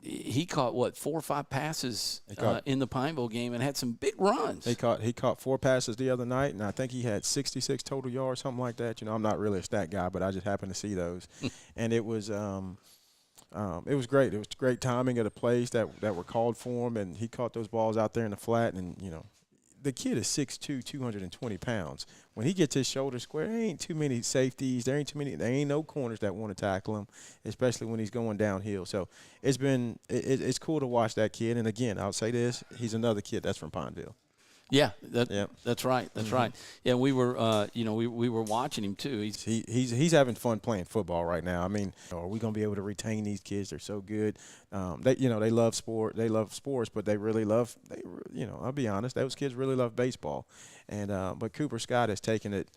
He caught, 4 or 5 passes in the Pineville game and had some big runs. He caught 4 passes the other night, and I think he had 66 total yards, something like that. I'm not really a stat guy, but I just happened to see those. And it was great. It was great timing of the plays that were called for him, and he caught those balls out there in the flat, and, the kid is 6'2", 220 pounds. When he gets his shoulder square, there ain't too many safeties. There ain't no corners that want to tackle him, especially when he's going downhill. So it's cool to watch that kid. And again, I'll say this: he's another kid that's from Pineville. Yeah, that's right. That's right. Yeah, we were, we were watching him too. He's having fun playing football right now. I mean, are we going to be able to retain these kids? They're so good. They love sport. They love sports, but they really love. I'll be honest. Those kids really love baseball, and but Cooper Scott has taken it,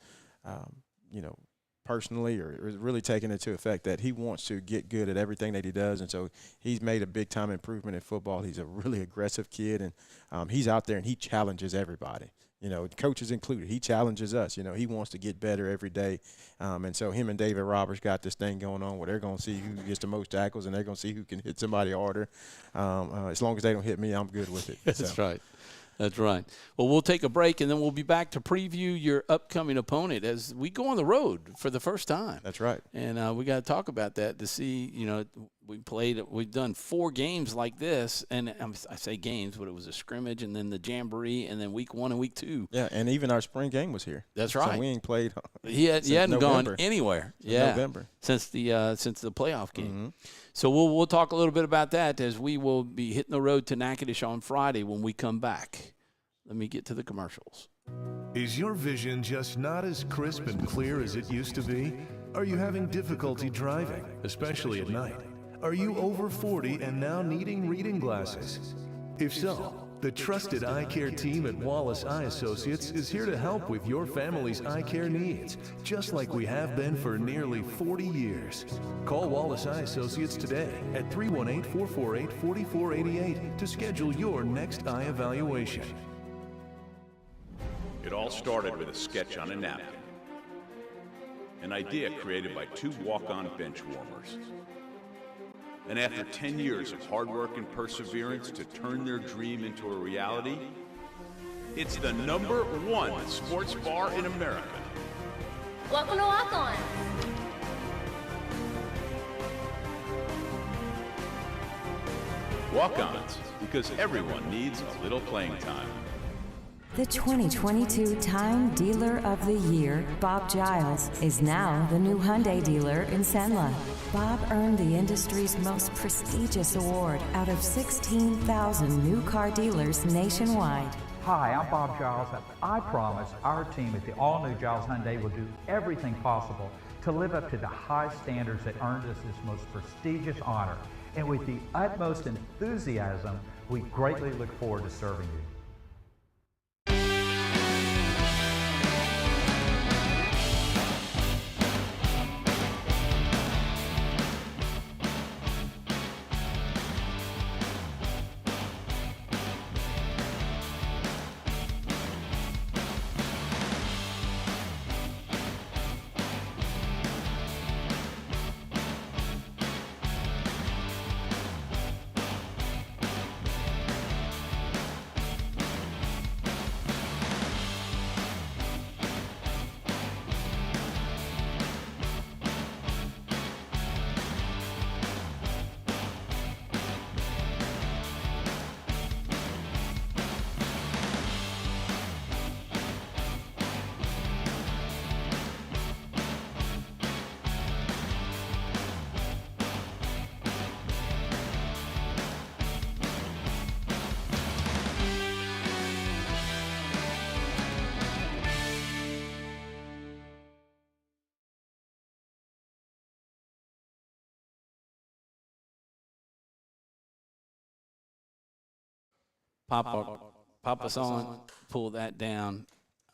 personally, or really taking it to effect that he wants to get good at everything that he does, and so he's made a big time improvement in football. He's a really aggressive kid, and he's out there and he challenges everybody, coaches included. He challenges us. He wants to get better every day, and so him and David Roberts got this thing going on where they're going to see who gets the most tackles, and they're going to see who can hit somebody harder. As long as they don't hit me, I'm good with it. That's right. That's right. Well, we'll take a break, and then we'll be back to preview your upcoming opponent as we go on the road for the first time. That's right. And we got to talk about that to see, we've done 4 games like this, and I say games, but it was a scrimmage and then the jamboree and then week 1 and week 2. Yeah, and even our spring game was here. That's right. So we ain't played. He hadn't gone anywhere. November. Since the playoff game. Mm-hmm. So we'll talk a little bit about that as we will be hitting the road to Natchitoches on Friday when we come back. Let me get to the commercials. Is your vision just not as crisp and clear as it used to be? Are you having difficulty driving, especially at night? Are you over 40 and now needing reading glasses? If so, the trusted eye care team at Wallace Eye Associates is here to help with your family's eye care needs, just like we have been for nearly 40 years. Call Wallace Eye Associates today at 318-448-4488 to schedule your next eye evaluation. It all started with a sketch on a napkin. An idea created by 2 walk-on bench warmers. And after 10 years of hard work and perseverance to turn their dream into a reality, it's the #1 sports bar in America. Welcome to Walk On. Walk-ons, because everyone needs a little playing time. The 2022 Time Dealer of the Year, Bob Giles, is now the new Hyundai dealer in Senla. Bob earned the industry's most prestigious award out of 16,000 new car dealers nationwide. Hi, I'm Bob Giles, and I promise our team at the all-new Giles Hyundai will do everything possible to live up to the high standards that earned us this most prestigious honor. And with the utmost enthusiasm, we greatly look forward to serving you. Papa's on, pull that down.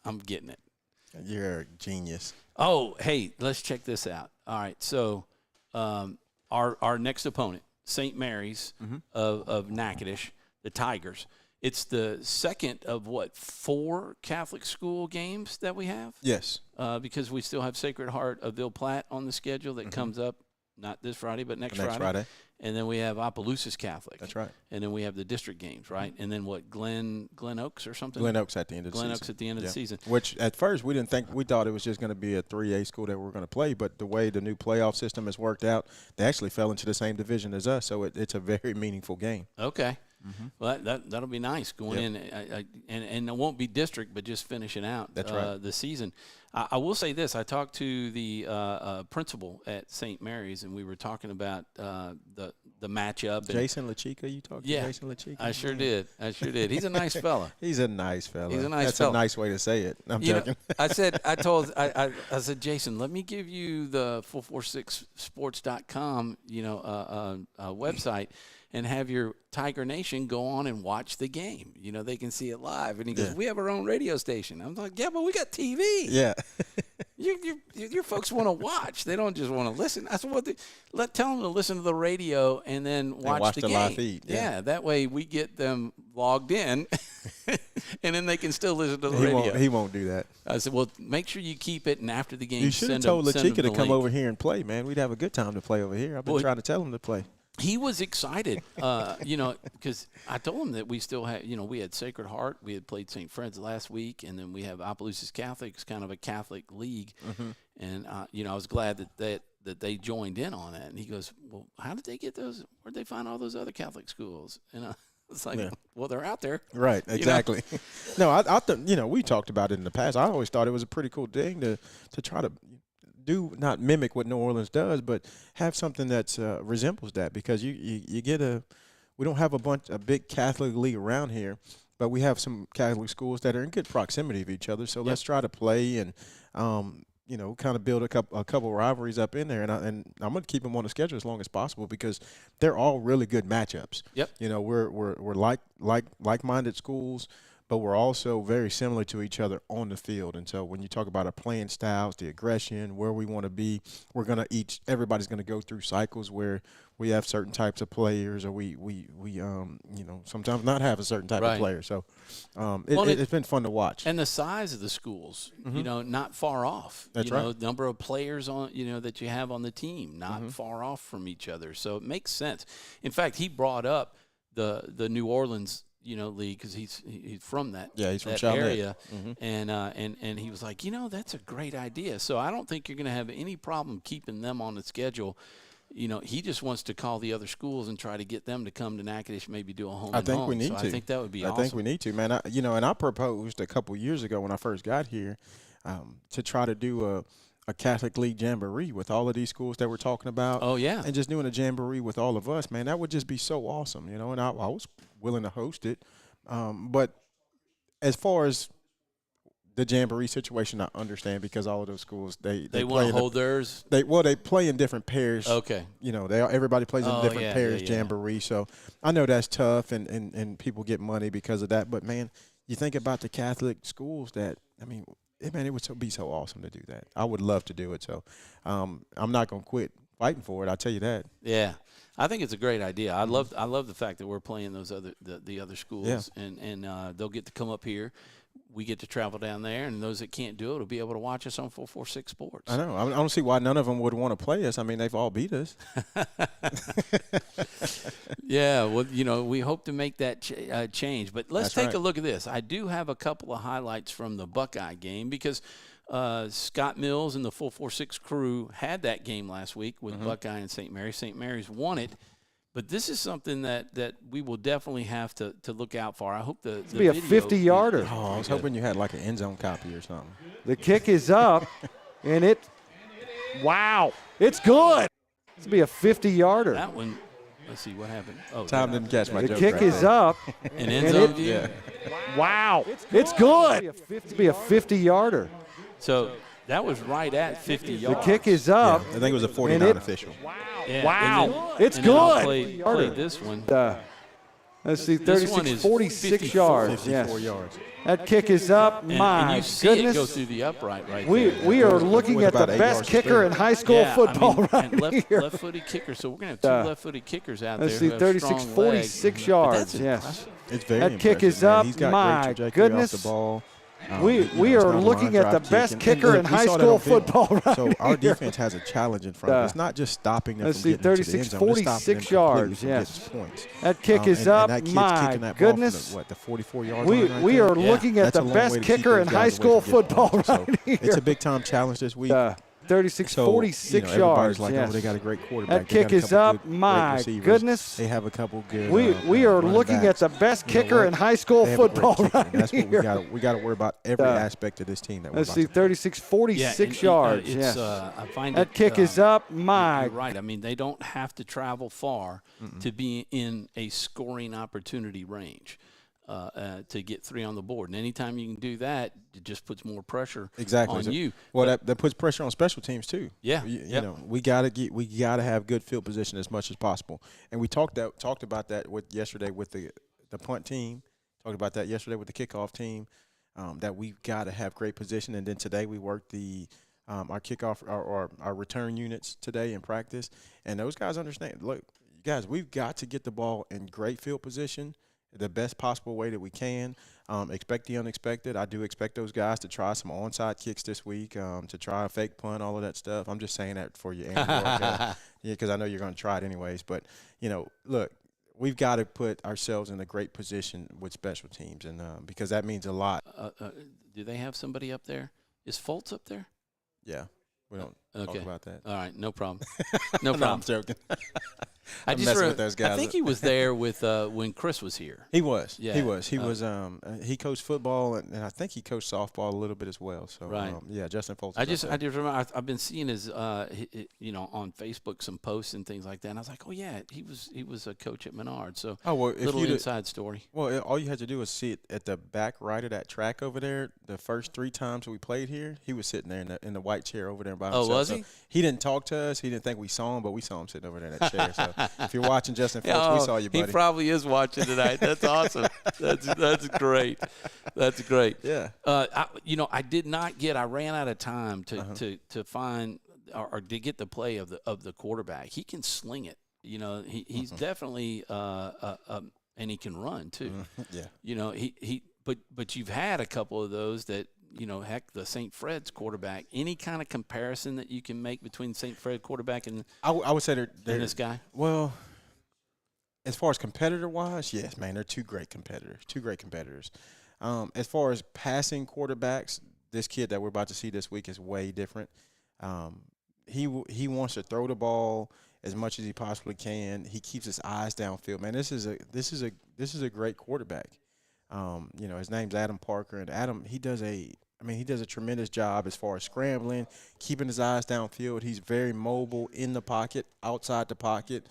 I'm getting it. You're a genius. Oh, hey, let's check this out. All right, so our next opponent, St. Mary's of Natchitoches, the Tigers. It's the second of, 4 Catholic school games that we have? Yes. Because we still have Sacred Heart of Ville Platte on the schedule that comes up, not this Friday, but next Friday. And then we have Opelousas Catholic. That's right. And then we have the district games, right? And then Glen Oaks or something? Glen Oaks at the end of the season. Glen Oaks at the end of the season. Which at first we thought it was just going to be a 3A school that we were going to play, but the way the new playoff system has worked out, they actually fell into the same division as us, so it's a very meaningful game. Okay. Well, that'll be nice going in, and it won't be district, but just finishing out the season. I will say this: I talked to the principal at St. Mary's, and we were talking about the matchup. Jason LaChica, you talked to Jason LaChica? I sure did. He's a nice fella. He's a nice fella. That's a nice way to say it. I'm joking. I said, Jason, let me give you the 446sports.com, website, and have your Tiger Nation go on and watch the game. They can see it live. And he goes, we have our own radio station. I'm like, yeah, but we got TV. Yeah. Your folks want to watch. They don't just want to listen. I said, tell them to listen to the radio and then watch the game. Live feed. Yeah, that way we get them logged in, and then they can still listen to the radio. He won't do that. I said, well, make sure you keep it, and after the game, you should have told LaChica to come over here and play, man. We'd have a good time to play over here. I've been trying to tell him to play. He was excited, because I told him that we still had, we had Sacred Heart. We had played St. Fred's last week, and then we have Opelousas Catholic. It's kind of a Catholic league. And, I was glad that they joined in on that. And he goes, well, how did they get those? Where'd they find all those other Catholic schools? And it's like, well, they're out there. Right, exactly. No, I thought, we talked about it in the past. I always thought it was a pretty cool thing to try to do, not mimic what New Orleans does, but have something that resembles that, because you get we don't have a big Catholic league around here, but we have some Catholic schools that are in good proximity of each other. So let's try to play and kind of build a couple rivalries up in there, and I'm going to keep them on the schedule as long as possible, because they're all really good matchups. Yep. We're like-minded schools, but we're also very similar to each other on the field. And so when you talk about our playing styles, the aggression, where we want to be, everybody's going to go through cycles where we have certain types of players, or we sometimes not have a certain type of player. So it's been fun to watch. And the size of the schools, not far off. That's right. Number of players on, that you have on the team, not far off from each other. So it makes sense. In fact, he brought up the New Orleans league, because he's from that, he's from that area, and he was like, that's a great idea. So I don't think you're going to have any problem keeping them on the schedule. He just wants to call the other schools and try to get them to come to Natchitoches, maybe do a home and home. We need to. I think that would be awesome. I think we need to, man. And I proposed a couple years ago when I first got here to try to do a Catholic League jamboree with all of these schools that we're talking about. Oh, yeah. And just doing a jamboree with all of us, man, that would just be so awesome, and I was willing to host it. But as far as the jamboree situation, I understand, because all of those schools, they want to hold theirs. They play in different pairs. Okay. Everybody plays in different pairs jamboree. Yeah. So I know that's tough, and people get money because of that. But man, you think about the Catholic schools it would be so awesome to do that. I would love to do it. So I'm not gonna quit fighting for it. I'll tell you that. Yeah. I think it's a great idea. I love the fact that we're playing those the other schools, and they'll get to come up here. We get to travel down there, and those that can't do it will be able to watch us on 446 Sports. I know. I don't see why none of them would want to play us. I mean, they've all beat us. Yeah, well, we hope to make that change. But let's take a look at this. I do have a couple of highlights from the Buckeye game, because Scott Mills and the 446 crew had that game last week with Buckeye and St. Mary's. St. Mary's won it. But this is something that we will definitely have to look out for. I hope the be a 50-yarder. Oh, I was hoping you had like an end zone copy or something. The kick is up, and it's good. It's be a 50-yarder. That one, let's see what happened. Oh, Tom didn't catch my joke. The kick is up. An end zone view? Yeah. Wow. It's good. It's be a 50-yarder. So that was right at 50 yards. The kick is up. Yeah, I think it was a 49 official. Yeah, wow. It's good. Play this one. Let's see, This one 36, is 46 54. yards. 54 Yes. yards. That kick is up. And My you see it go goodness. through the upright right We there. are looking With at the about 8 best yards to kicker spare. in high school football right and here. left-footed kicker. So we're going to have two left-footed kickers out there. Let's who see, have 36, strong 46 legs. But yards. that's Yes. impressive. It's very That kick impressive, is man. up. He's got My great trajectory goodness. off the ball. We It's are not a looking line at the drive best kick. kicker look, in we high saw that school on film. football right So our here. defense has a challenge in front. It's not just stopping them Let's from see, getting into the 36, end zone. It's stopping them 46 completely yards, from yes. getting points. That kick is and up. that kid's My kicking that ball from goodness. the 44-yard We line right we there. are looking at That's the a long best way to keep kicker those in guys high away school from getting football points. right So here. it's a big-time challenge this week. 36, So, 46 everybody's yards. like, Yes. oh, they got a great quarterback. That They got kick a is couple up. good, great My receivers. goodness. They have a couple good. We are running looking backs. at the best You know kicker what? in high school They have a great football kicker, right and that's what here. we got to worry about every aspect of this team that we're Let's about see, to play. 36, 46 yards. It's, Yes. I find That it, kick is up. My You're right. I mean, they don't have to travel far to be in a scoring opportunity range to get 3 on the board. And anytime you can do that, it just puts more pressure on you. Well, that puts pressure on special teams too. Yeah. You know, we gotta have good field position as much as possible. And we talked about that yesterday with the punt team. Talked about that yesterday with the kickoff team. That we've got to have great position. And then today we worked our kickoff or our return units today in practice. And those guys understand. Look, guys, we've got to get the ball in great field position the best possible way that we can. Expect the unexpected. I do expect those guys to try some onside kicks this week, to try a fake punt, all of that stuff. I'm just saying that for you, Andy, because I know you're going to try it anyways. But, you know, look, we've got to put ourselves in a great position with special teams, and because that means a lot. Do they have somebody up there? Is Fultz up there? Yeah. We don't talk about that. All right, no problem. No problem. No, I'm joking. I just with those guys. I think he was there with when Chris was here. He was. Yeah. He was. He was. He coached football and I think he coached softball a little bit as well. So right. Yeah, Justin Fultz. I just remember I've been seeing his on Facebook some posts and things like that. And I was like, oh yeah, he was a coach at Menard. So little inside story. Well, all you had to do was see it at the back right of that track over there. The first 3 times we played here, he was sitting there in the white chair over there by himself. Oh, was he? So he didn't talk to us. He didn't think we saw him, but we saw him sitting over there in that chair. So if you're watching Justin Fultz, we saw you, buddy. He probably is watching tonight. That's awesome. That's great. That's great. Yeah. I did not get. I ran out of time to find or to get the play of the quarterback. He can sling it. You know, he's definitely and he can run too. Yeah. You know, but you've had a couple of those that. You know, heck, the St. Fred's quarterback. Any kind of comparison that you can make between St. Fred quarterback and I would say they're this guy? Well, as far as competitor-wise, yes, man, they're two great competitors. As far as passing quarterbacks, this kid that we're about to see this week is way different. He wants to throw the ball as much as he possibly can. He keeps his eyes downfield. Man, this is a great quarterback. His name's Adam Parker, and Adam he does a tremendous job as far as scrambling, keeping his eyes downfield. He's very mobile in the pocket, outside the pocket,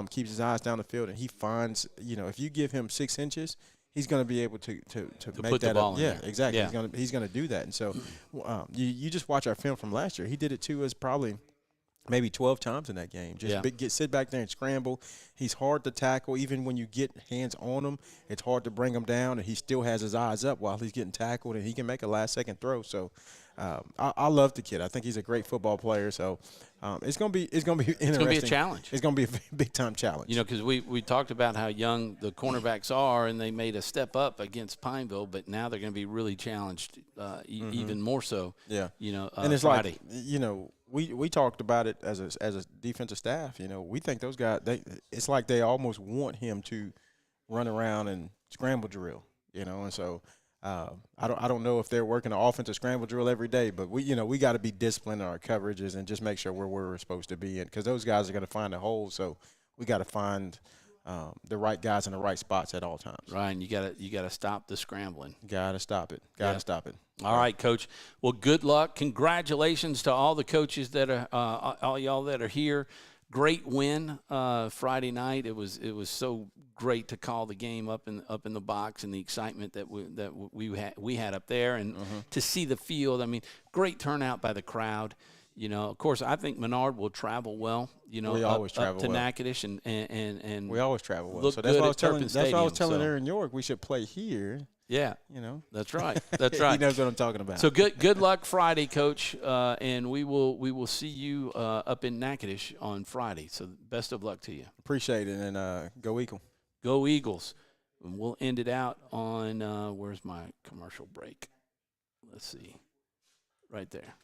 keeps his eyes down the field, and he finds, if you give him 6 inches, he's going to be able to make put that the ball up. in Yeah, there. exactly. Yeah. He's going to do that. And so you just watch our film from last year. He did it to us probably maybe 12 times in that game. Sit back there and scramble. He's hard to tackle. Even when you get hands on him, it's hard to bring him down, and he still has his eyes up while he's getting tackled, and he can make a last-second throw. So I love the kid. I think he's a great football player. So it's gonna be interesting. It's gonna be a challenge. It's gonna be a big-time challenge. You know, because we talked about how young the cornerbacks are, and they made a step up against Pineville, but now they're going to be really challenged, even more so. Yeah. And it's Friday. We talked about it as a defensive staff. We think those guys. It's like they almost want him to run around and scramble drill. And so I don't know if they're working an offensive scramble drill every day, but we got to be disciplined in our coverages and just make sure we're where we're supposed to be, because those guys are going to find the holes. So we got to find the right guys in the right spots at all times. Ryan, you gotta stop the scrambling. Gotta stop it. Stop it. All right, Coach. Well, good luck. Congratulations to all the coaches that are all y'all that are here. Great win Friday night. It was so great to call the game up in the box, and the excitement that we had up there, and to see the field. I mean, great turnout by the crowd. You know, of course, I think Menard will travel well. You know, we always up travel to well. Natchitoches and we always travel well. look So that's good why I at was telling. Turpin That's why I was Stadium, telling so. Aaron York we should play here. Yeah, You know, that's right. That's right. he knows what I'm talking about. So good luck Friday, Coach, and we will see you up in Natchitoches on Friday. So best of luck to you. Appreciate it, and go Eagle. Go Eagles. And we'll end it out on where's my commercial break? Let's see. Right there.